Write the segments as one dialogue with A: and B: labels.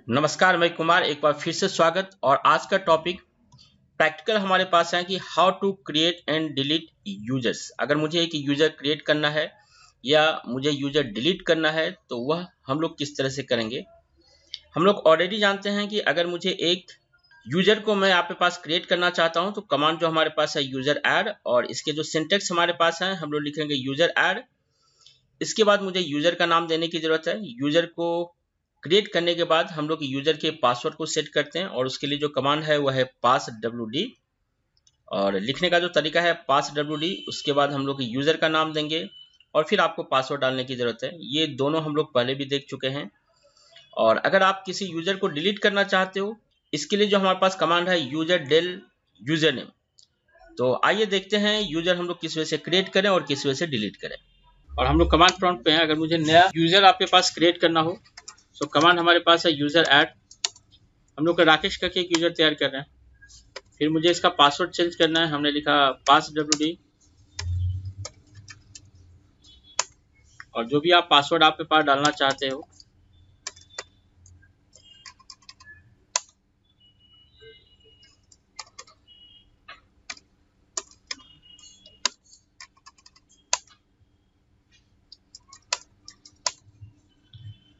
A: नमस्कार, मैं कुमार एक बार फिर से स्वागत। और आज का टॉपिक प्रैक्टिकल हमारे पास है कि how to create and delete users. अगर मुझे एक यूजर क्रिएट करना है या मुझे यूजर डिलीट करना है तो वह हम लोग किस तरह से करेंगे। हम लोग ऑलरेडी जानते हैं कि अगर मुझे एक यूजर को मैं आपके पास क्रिएट करना चाहता हूं तो कमांड जो हमारे पास है यूजर ऐड, और इसके जो सिंटेक्स हमारे पास है हम लोग लिखेंगे यूजर ऐड। इसके बाद मुझे यूजर का नाम देने की जरूरत है। यूजर को क्रिएट करने के बाद हम लोग यूजर के पासवर्ड को सेट करते हैं और उसके लिए जो कमांड है वह है passwd, और लिखने का जो तरीका है passwd। उसके बाद हम लोग यूजर का नाम देंगे और फिर आपको पासवर्ड डालने की जरूरत है। ये दोनों हम लोग पहले भी देख चुके हैं। और अगर आप किसी यूजर को डिलीट करना चाहते हो, इसके लिए जो हमारे पास कमांड है यूजर डेल यूजर नेम। तो आइए देखते हैं यूजर हम लोग किस वजह से क्रिएट करें और किस वजह से डिलीट करें। और हम लोग कमांड प्रॉम्प्ट पे हैं। अगर मुझे नया यूजर आपके पास क्रिएट करना हो तो कमांड हमारे पास है यूजर ऐड। हम लोग का राकेश करके एक यूजर तैयार कर रहे हैं। फिर मुझे इसका पासवर्ड चेंज करना है। हमने लिखा passwd, और जो भी आप पासवर्ड आपके पास डालना चाहते हो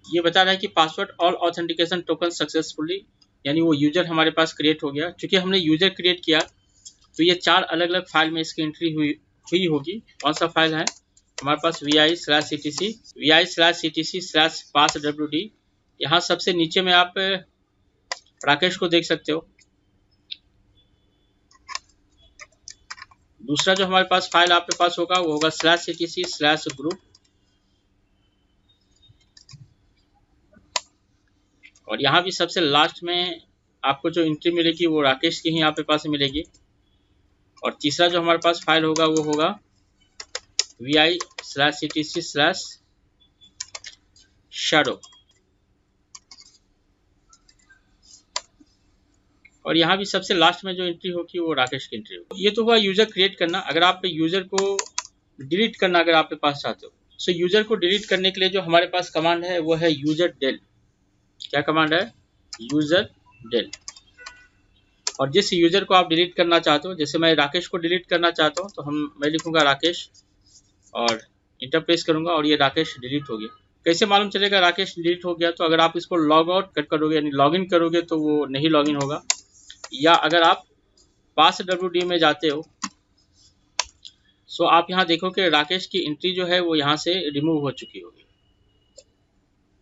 A: ये बता रहा है कि password all authentication token successfully, यानी वो यूजर हमारे पास क्रिएट हो गया। क्योंकि हमने यूजर क्रिएट किया तो ये 4 अलग अलग फाइल में इसकी एंट्री हुई होगी। कौन सा फाइल है हमारे पास? vi/etc/passwd। यहाँ सबसे नीचे में आप राकेश को देख सकते हो। दूसरा जो हमारे पास फाइल आपके पास होगा वो होगा /etc/group, और यहाँ भी सबसे लास्ट में आपको जो एंट्री मिलेगी वो राकेश की ही यहाँ पे पास मिलेगी। और तीसरा जो हमारे पास फाइल होगा वो होगा vi/etc/shadow, और यहाँ भी सबसे लास्ट में जो एंट्री होगी वो राकेश की एंट्री होगी। ये तो हुआ यूजर क्रिएट करना। अगर आप यूजर को डिलीट करना अगर आपके पास चाहते हो, सो यूजर को डिलीट करने के लिए जो हमारे पास कमांड है वो है यूजर डेल। क्या कमांड है? User del. और जिस यूजर को आप डिलीट करना चाहते हो, जैसे मैं राकेश को डिलीट करना चाहता हूँ तो मैं लिखूंगा राकेश और इंटर प्रेस करूंगा और ये राकेश डिलीट हो गया। कैसे मालूम चलेगा राकेश डिलीट हो गया? तो अगर आप इसको लॉग आउट कर करोगे यानी लॉगिन करोगे तो वो नहीं लॉगिन होगा, या अगर आप passwd में जाते हो सो आप यहाँ देखो कि राकेश की एंट्री जो है वो यहाँ से रिमूव हो चुकी होगी,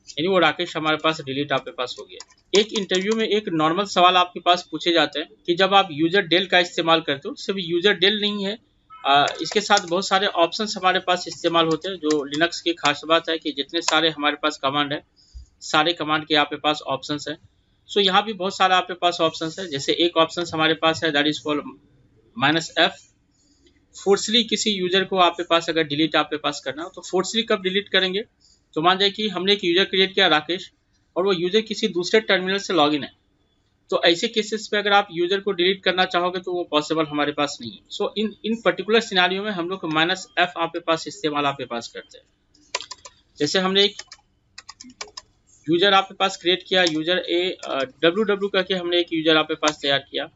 A: यानी वो राकेश हमारे पास डिलीट आपके पास हो गया। एक इंटरव्यू में एक नॉर्मल सवाल आपके पास पूछे जाते हैं कि जब आप यूजर डेल का इस्तेमाल करते हो, सिर्फ यूजर डेल नहीं है, इसके साथ बहुत सारे ऑप्शंस हमारे पास इस्तेमाल होते हैं। जो लिनक्स की खास बात है कि जितने सारे हमारे पास कमांड है, सारे कमांड के आपके पास ऑप्शंस है। सो यहाँ भी बहुत सारा आपके पास ऑप्शंस है। जैसे एक ऑप्शन हमारे पास है दैट इज कॉल्ड -f। फोर्सली किसी यूजर को आपके पास अगर डिलीट आपके पास करना हो तो फोर्सली कब डिलीट करेंगे? तो मान जाए कि हमने एक यूजर क्रिएट किया राकेश, और वो यूजर किसी दूसरे टर्मिनल से लॉगिन है, तो ऐसे केसेस पे अगर आप यूजर को डिलीट करना चाहोगे तो वो पॉसिबल हमारे पास नहीं है। सो इन पर्टिकुलर सिनारियो में हम लोग -f आपके पास इस्तेमाल आपके पास करते हैं। जैसे हमने एक यूजर आपके पास क्रिएट किया, यूजर ww करके हमने एक यूजर आपके पास तैयार किया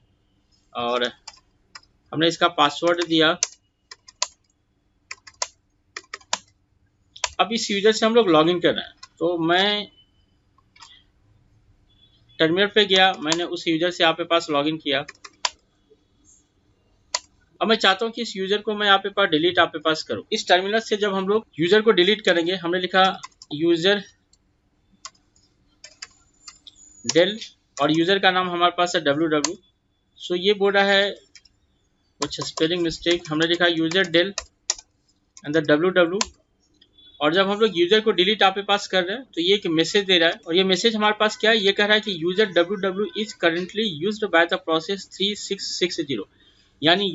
A: और हमने इसका पासवर्ड दिया। अब इस यूजर से हम लोग लॉगिन कर रहे हैं, तो मैं टर्मिनल पे गया, मैंने उस यूजर से आपके पास लॉगिन किया। अब मैं चाहता हूं कि इस यूजर को मैं आपके पास डिलीट आपके पास करूं। इस टर्मिनल से जब हम लोग यूजर को डिलीट करेंगे, हमने लिखा यूजर डेल और यूजर का नाम हमारे पास है ww। सो ये बोल रहा है कुछ स्पेलिंग मिस्टेक, हमने लिखा यूजर डेल एंड ww। और जब हम लोग यूजर को डिलीट आपके पास कर रहे हैं तो ये एक मैसेज दे रहा है, और ये मैसेज हमारे पास क्या है? ये कह रहा है कि user ww is currently used by the process 3660, यानी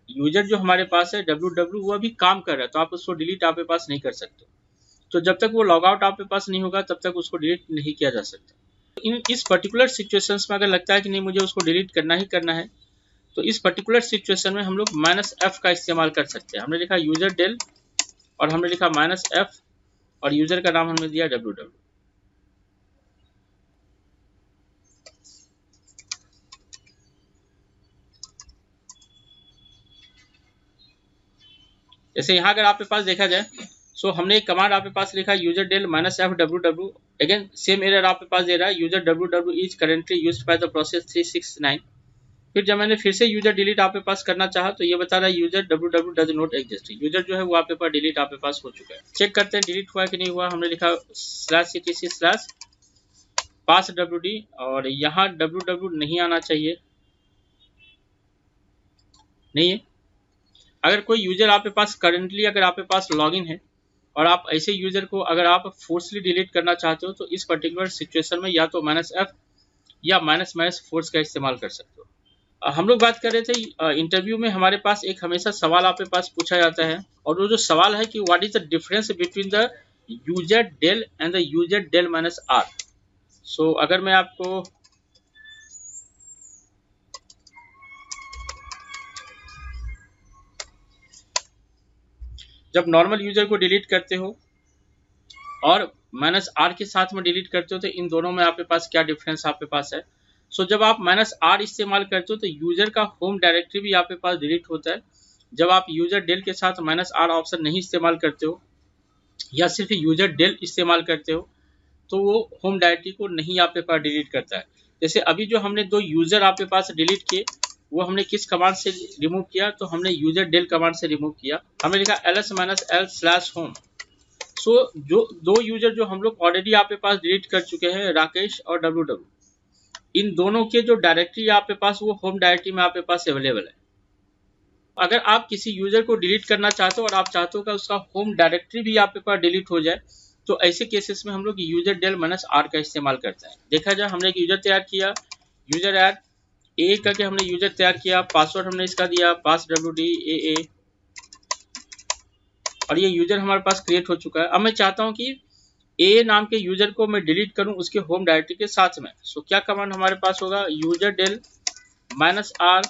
A: यूजर जो हमारे पास है ww वो अभी काम कर रहा है, तो आप उसको डिलीट आपके पास नहीं कर सकते। तो जब तक वो लॉग आउट आपके पास नहीं होगा तब तक उसको डिलीट नहीं किया जा सकता। इस पर्टिकुलर सिचुएशंस में अगर लगता है कि नहीं मुझे उसको डिलीट करना ही करना है, तो इस पर्टिकुलर सिचुएशन में हम लोग -f का इस्तेमाल कर सकते हैं। हमने लिखा यूजर डेल और हमने लिखा -f और यूजर का नाम हमने दिया ww। जैसे यहाँ अगर आपके पास देखा जाए, सो हमने एक कमांड आपके पास लिखा user del -f ww, again same error आपके पास दे रहा है, user ww is currently used by the process 369। फिर जब मैंने फिर से यूजर डिलीट आपके पास करना चाहा तो ये बता रहा है user ww does not exist, user जो है वो आपके पास डिलीट आपके पास हो चुका है। चेक करते हैं डिलीट हुआ कि नहीं हुआ। हमने लिखा /etc/passwd और यहाँ ww नहीं आना चाहिए, नहीं है। अगर कोई यूजर आपके पास करेंटली अगर आपके पास लॉगिन है और आप ऐसे यूजर को अगर आप फोर्सली डिलीट करना चाहते हो तो इस पर्टिकुलर सिचुएशन में या तो -f या -फोर्स का इस्तेमाल कर सकते हो। हम लोग बात कर रहे थे इंटरव्यू में हमारे पास एक हमेशा सवाल आपके पास पूछा जाता है और वो जो सवाल है कि what is the difference between the user del and the user del -r। So अगर मैं आपको जब नॉर्मल यूजर को डिलीट करते हो और -r के साथ में डिलीट करते हो तो इन दोनों में आपके पास क्या डिफरेंस आपके पास है। सो जब आप -r इस्तेमाल करते हो तो यूजर का होम डायरेक्टरी भी आपके पास डिलीट होता है। जब आप यूजर डेल के साथ -r ऑप्शन नहीं इस्तेमाल करते हो या सिर्फ यूजर डेल इस्तेमाल करते हो तो वो होम डायरेक्टरी को नहीं आपके पास डिलीट करता है। जैसे अभी जो हमने 2 यूजर आपके पास डिलीट किए वो हमने किस कमांड से रिमूव किया, तो हमने यूजर डेल कमांड से रिमूव किया। हमने लिखा ls-l/home। सो जो 2 यूजर जो हम लोग ऑलरेडी आपके पास डिलीट कर चुके हैं, राकेश और ww, इन दोनों के जो डायरेक्टरी आपके पास वो होम डायरेक्टरी में आपके पास अवेलेबल है। अगर आप किसी यूजर को डिलीट करना चाहते हो और आप चाहते हो कि उसका होम डायरेक्टरी भी आपके पास डिलीट हो जाए तो ऐसे केसेस में हम लोग यूजर डेल -r का इस्तेमाल करते हैं। देखा जाए हमने एक यूजर तैयार किया, यूजर ऐड ए करके हमने यूजर तैयार किया, पासवर्ड हमने इसका दिया passwd AA और ये यूजर हमारे पास क्रिएट हो चुका है। अब मैं चाहता हूं कि ए नाम के यूजर को मैं डिलीट करूं उसके होम डायरेक्टरी के साथ में। सो क्या कमांड हमारे पास होगा, user del -r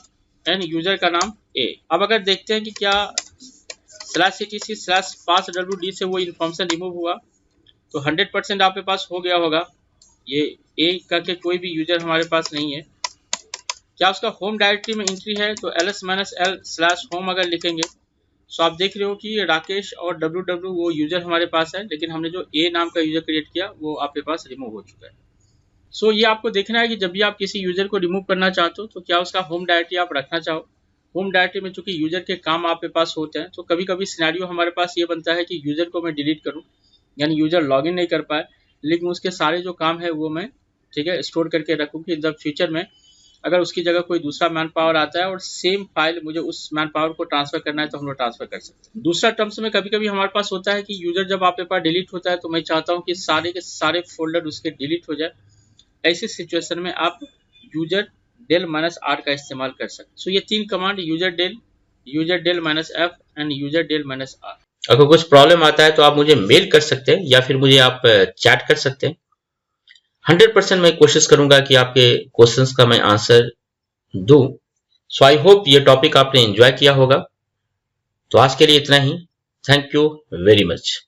A: and user का नाम ए। अब अगर देखते हैं कि क्या /etc/passwd से वो इन्फॉर्मेशन रिमूव हुआ तो 100% आपके पास हो गया होगा। ये ए करके कोई भी यूजर हमारे पास नहीं है। क्या उसका होम डायरेक्टरी में एंट्री है, तो ls-l/home अगर लिखेंगे तो आप देख रहे हो कि राकेश और ww वो यूजर हमारे पास है, लेकिन हमने जो ए नाम का यूजर क्रिएट किया वो आपके पास रिमूव हो चुका है। सो ये आपको देखना है कि जब भी आप किसी यूजर को रिमूव करना चाहते हो तो क्या उसका होम डायरेक्टरी आप रखना चाहो। होम डायरेक्टरी में चूंकि यूजर के काम आपके पास होते हैं तो कभी कभी सिनेरियो हमारे पास ये बनता है कि यूजर को मैं डिलीट करूं, यानी यूजर लॉगिन नहीं कर पाए, लेकिन उसके सारे जो काम है वो मैं ठीक है स्टोर करके रखूँ कि जब फ्यूचर में अगर उसकी जगह कोई दूसरा मैन पावर आता है और सेम फाइल मुझे उस मैन पावर को ट्रांसफर करना है तो हम लोग ट्रांसफर कर सकते हैं। दूसरा टर्म्स में कभी कभी हमारे पास होता है कि यूजर जब आपके पास डिलीट होता है तो मैं चाहता हूं कि सारे के सारे फोल्डर उसके डिलीट हो जाए। ऐसी सिचुएशन में आप यूजर डेल -r का इस्तेमाल कर सकते हैं। सो ये 3 command user del -f and user del -r।
B: अगर कुछ प्रॉब्लम आता है तो आप मुझे मेल कर सकते हैं या फिर मुझे आप चैट कर सकते हैं। 100% मैं कोशिश करूंगा कि आपके क्वेश्चंस का मैं आंसर दूं। सो आई होप ये टॉपिक आपने एंजॉय किया होगा। तो आज के लिए इतना ही। Thank you very much.